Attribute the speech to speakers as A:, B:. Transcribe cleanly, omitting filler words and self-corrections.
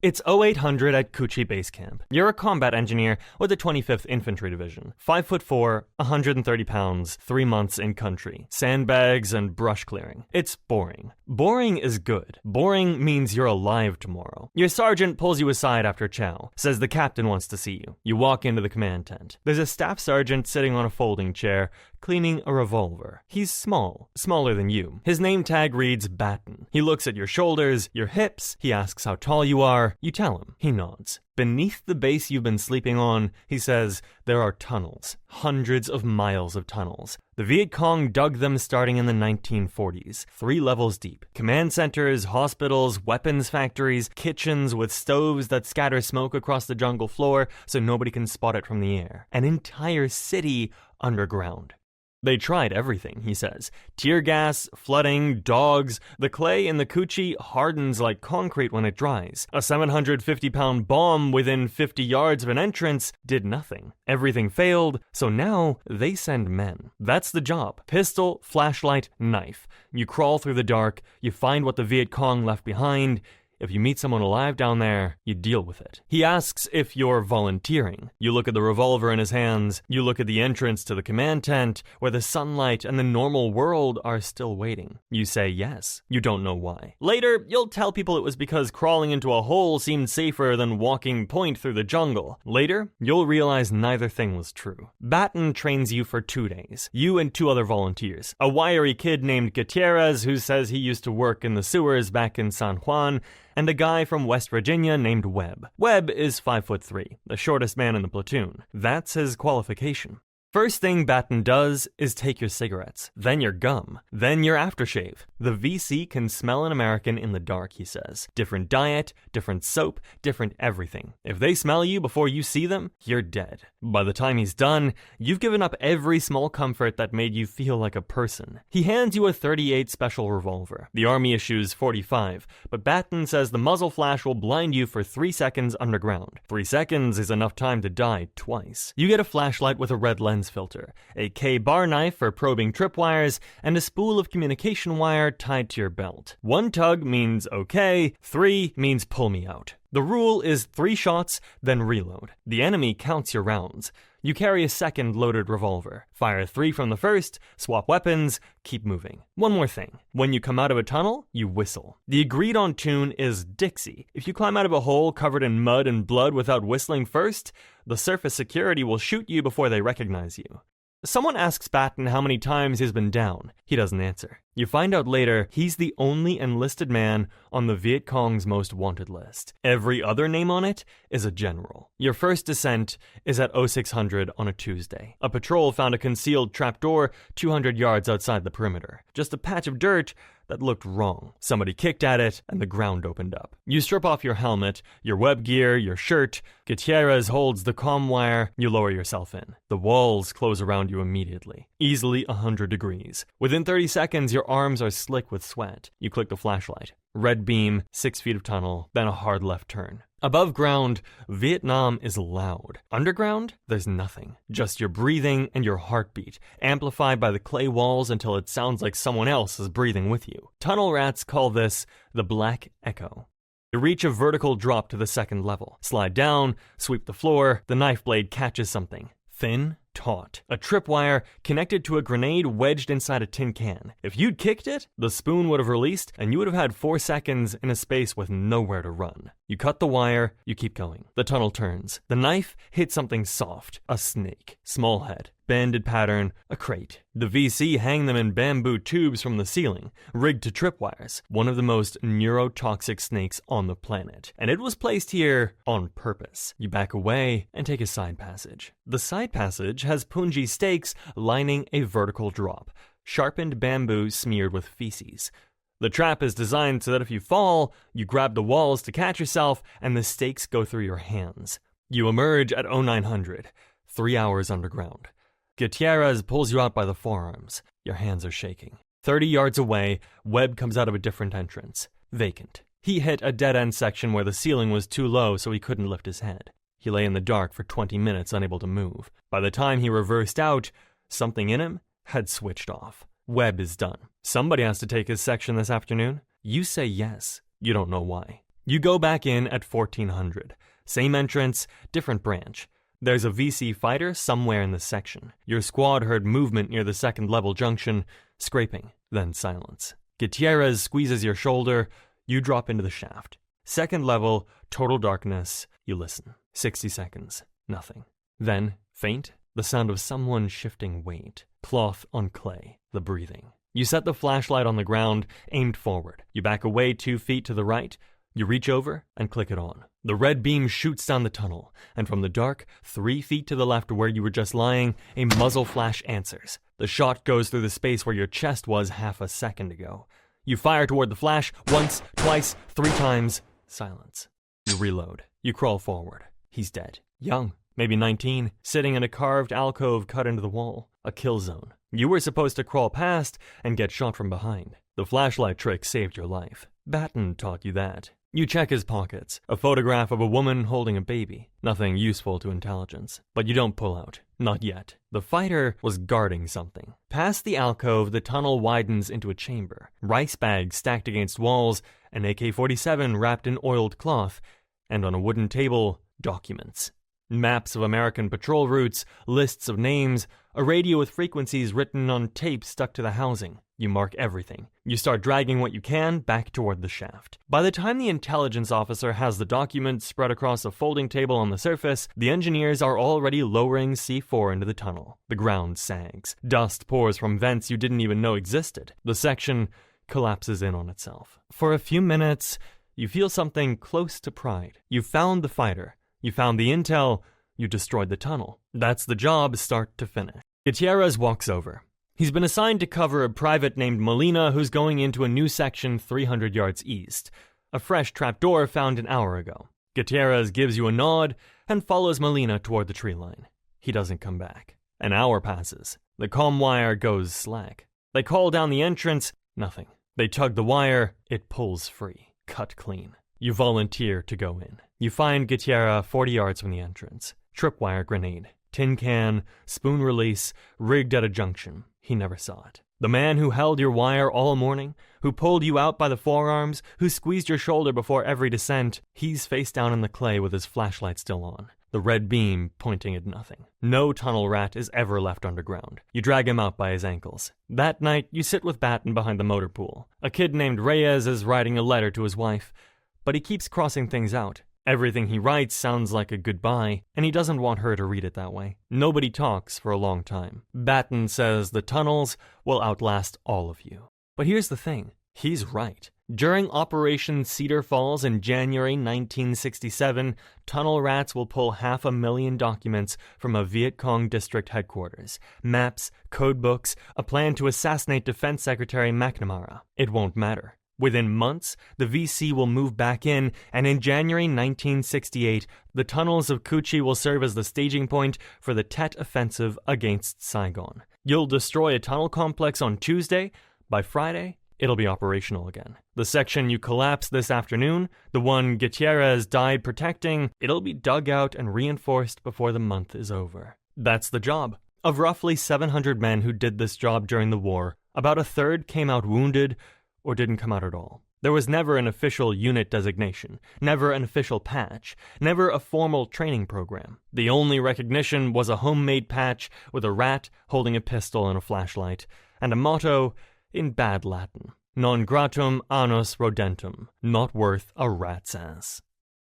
A: It's 0800 at Kuchi Base Camp. You're a combat engineer with the 25th Infantry Division. 5'4", 130 pounds, 3 months in country. Sandbags and brush clearing. It's boring. Boring is good. Boring means you're alive tomorrow. Your sergeant pulls you aside after chow, says the captain wants to see you. You walk into the command tent. There's a staff sergeant sitting on a folding chair, cleaning a revolver. He's small, smaller than you. His name tag reads Batten. He looks at your shoulders, your hips. He asks how tall you are. You tell him. He nods. Beneath the base you've been sleeping on, he says, there are tunnels. Hundreds of miles of tunnels. The Viet Cong dug them starting in the 1940s, 3 levels deep. Command centers, hospitals, weapons factories, kitchens with stoves that scatter smoke across the jungle floor so nobody can spot it from the air. An entire city underground. They tried everything, he says. Tear gas, flooding, dogs. The clay in the Kuchi hardens like concrete when it dries. A 750-pound bomb within 50 yards of an entrance did nothing. Everything failed, so now they send men. That's the job. Pistol, flashlight, knife. You crawl through the dark, you find what the Viet Cong left behind. If you meet someone alive down there, you deal with it. He asks if you're volunteering. You look at the revolver in his hands. You look at the entrance to the command tent, where the sunlight and the normal world are still waiting. You say yes. You don't know why. Later, you'll tell people it was because crawling into a hole seemed safer than walking point through the jungle. Later, you'll realize neither thing was true. Batten trains you for 2 days. You and 2 other volunteers. A wiry kid named Gutierrez who says he used to work in the sewers back in San Juan, and a guy from West Virginia named Webb. Webb is 5'3", the shortest man in the platoon. That's his qualification. First thing Batten does is take your cigarettes, then your gum, then your aftershave. The VC can smell an American in the dark, he says. Different diet, different soap, different everything. If they smell you before you see them, you're dead. By the time he's done, you've given up every small comfort that made you feel like a person. He hands you a .38 special revolver. The Army issues .45, but Batten says the muzzle flash will blind you for 3 seconds underground. 3 seconds is enough time to die twice. You get a flashlight with a red lens filter, a K-bar knife for probing tripwires, and a spool of communication wire tied to your belt. 1 tug means okay, 3 means pull me out. The rule is 3 shots, then reload. The enemy counts your rounds. You carry a second loaded revolver. Fire 3 from the first, swap weapons, keep moving. One more thing. When you come out of a tunnel, you whistle. The agreed on tune is Dixie. If you climb out of a hole covered in mud and blood without whistling first, the surface security will shoot you before they recognize you. Someone asks Batten how many times he's been down. He doesn't answer. You find out later he's the only enlisted man on the Viet Cong's most wanted list. Every other name on it is a general. Your first descent is at 0600 on a Tuesday. A patrol found a concealed trapdoor 200 yards outside the perimeter. Just a patch of dirt that looked wrong. Somebody kicked at it, and the ground opened up. You strip off your helmet, your web gear, your shirt. Gutierrez holds the comm wire. You lower yourself in. The walls close around you immediately. Easily 100 degrees. Within 30 seconds, your arms are slick with sweat. You click the flashlight. Red beam, 6 feet of tunnel, then a hard left turn. Above ground, Vietnam is loud. Underground, there's nothing. Just your breathing and your heartbeat, amplified by the clay walls until it sounds like someone else is breathing with you. Tunnel rats call this the Black Echo. You reach a vertical drop to the 2nd level. Slide down, sweep the floor, the knife blade catches something. Thin, taut. A tripwire connected to a grenade wedged inside a tin can. If you'd kicked it, the spoon would have released and you would have had 4 seconds in a space with nowhere to run. You cut the wire, you keep going. The tunnel turns. The knife hits something soft. A snake. Small head. Banded pattern. A crate. The VC hang them in bamboo tubes from the ceiling, rigged to tripwires. One of the most neurotoxic snakes on the planet. And it was placed here on purpose. You back away and take a side passage. The side passage has punji stakes lining a vertical drop. Sharpened bamboo smeared with feces. The trap is designed so that if you fall, you grab the walls to catch yourself and the stakes go through your hands. You emerge at 0900, 3 hours underground. Gutierrez pulls you out by the forearms. Your hands are shaking. 30 yards away, Webb comes out of a different entrance. Vacant. He hit a dead-end section where the ceiling was too low so he couldn't lift his head. He lay in the dark for 20 minutes unable to move. By the time he reversed out, something in him had switched off. Webb is done. Somebody has to take his section this afternoon. You say yes. You don't know why. You go back in at 1400. Same entrance, different branch. There's a VC fighter somewhere in the section. Your squad heard movement near the second level junction, scraping, then silence. Gutierrez squeezes your shoulder. You drop into the shaft. Second level, total darkness. You listen. 60 seconds. Nothing. Then, faint, the sound of someone shifting weight. Cloth on clay. The breathing. You set the flashlight on the ground, aimed forward. You back away 2 feet to the right. You reach over and click it on. The red beam shoots down the tunnel, and from the dark, 3 feet to the left where you were just lying, a muzzle flash answers. The shot goes through the space where your chest was half a second ago. You fire toward the flash, once, twice, 3 times. Silence. You reload. You crawl forward. He's dead. Young, maybe 19, sitting in a carved alcove cut into the wall. A kill zone. You were supposed to crawl past and get shot from behind. The flashlight trick saved your life. Batten taught you that. You check his pockets. A photograph of a woman holding a baby. Nothing useful to intelligence. But you don't pull out. Not yet. The fighter was guarding something. Past the alcove, the tunnel widens into a chamber. Rice bags stacked against walls, an AK-47 wrapped in oiled cloth, and on a wooden table, documents. Maps of American patrol routes, lists of names, a radio with frequencies written on tape stuck to the housing. You mark everything. You start dragging what you can back toward the shaft. By the time the intelligence officer has the documents spread across a folding table on the surface, the engineers are already lowering C4 into the tunnel. The ground sags. Dust pours from vents you didn't even know existed. The section collapses in on itself. For a few minutes, you feel something close to pride. You found the fighter. You found the intel. You destroyed the tunnel. That's the job, start to finish. Gutierrez walks over. He's been assigned to cover a private named Molina who's going into a new section 300 yards east. A fresh trapdoor found an hour ago. Gutierrez gives you a nod and follows Molina toward the tree line. He doesn't come back. An hour passes. The comm wire goes slack. They call down the entrance. Nothing. They tug the wire. It pulls free. Cut clean. You volunteer to go in. You find Gutierrez 40 yards from the entrance. Tripwire grenade. Tin can, spoon release, rigged at a junction. He never saw it. The man who held your wire all morning, who pulled you out by the forearms, who squeezed your shoulder before every descent, he's face down in the clay with his flashlight still on. The red beam pointing at nothing. No tunnel rat is ever left underground. You drag him out by his ankles. That night, you sit with Batten behind the motor pool. A kid named Reyes is writing a letter to his wife, but he keeps crossing things out. Everything he writes sounds like a goodbye, and he doesn't want her to read it that way. Nobody talks for a long time. Batten says the tunnels will outlast all of you. But here's the thing. He's right. During Operation Cedar Falls in January 1967, tunnel rats will pull 500,000 documents from a Viet Cong district headquarters. Maps, codebooks, a plan to assassinate Defense Secretary McNamara. It won't matter. Within months, the VC will move back in, and in January 1968, the tunnels of Cuchi will serve as the staging point for the Tet Offensive against Saigon. You'll destroy a tunnel complex on Tuesday. By Friday, it'll be operational again. The section you collapsed this afternoon, the one Gutierrez died protecting, it'll be dug out and reinforced before the month is over. That's the job. Of roughly 700 men who did this job during the war, about a third came out wounded or didn't come out at all. There was never an official unit designation, never an official patch, never a formal training program. The only recognition was a homemade patch with a rat holding a pistol and a flashlight, and a motto in bad Latin: Non gratum annus rodentum, not worth a rat's ass.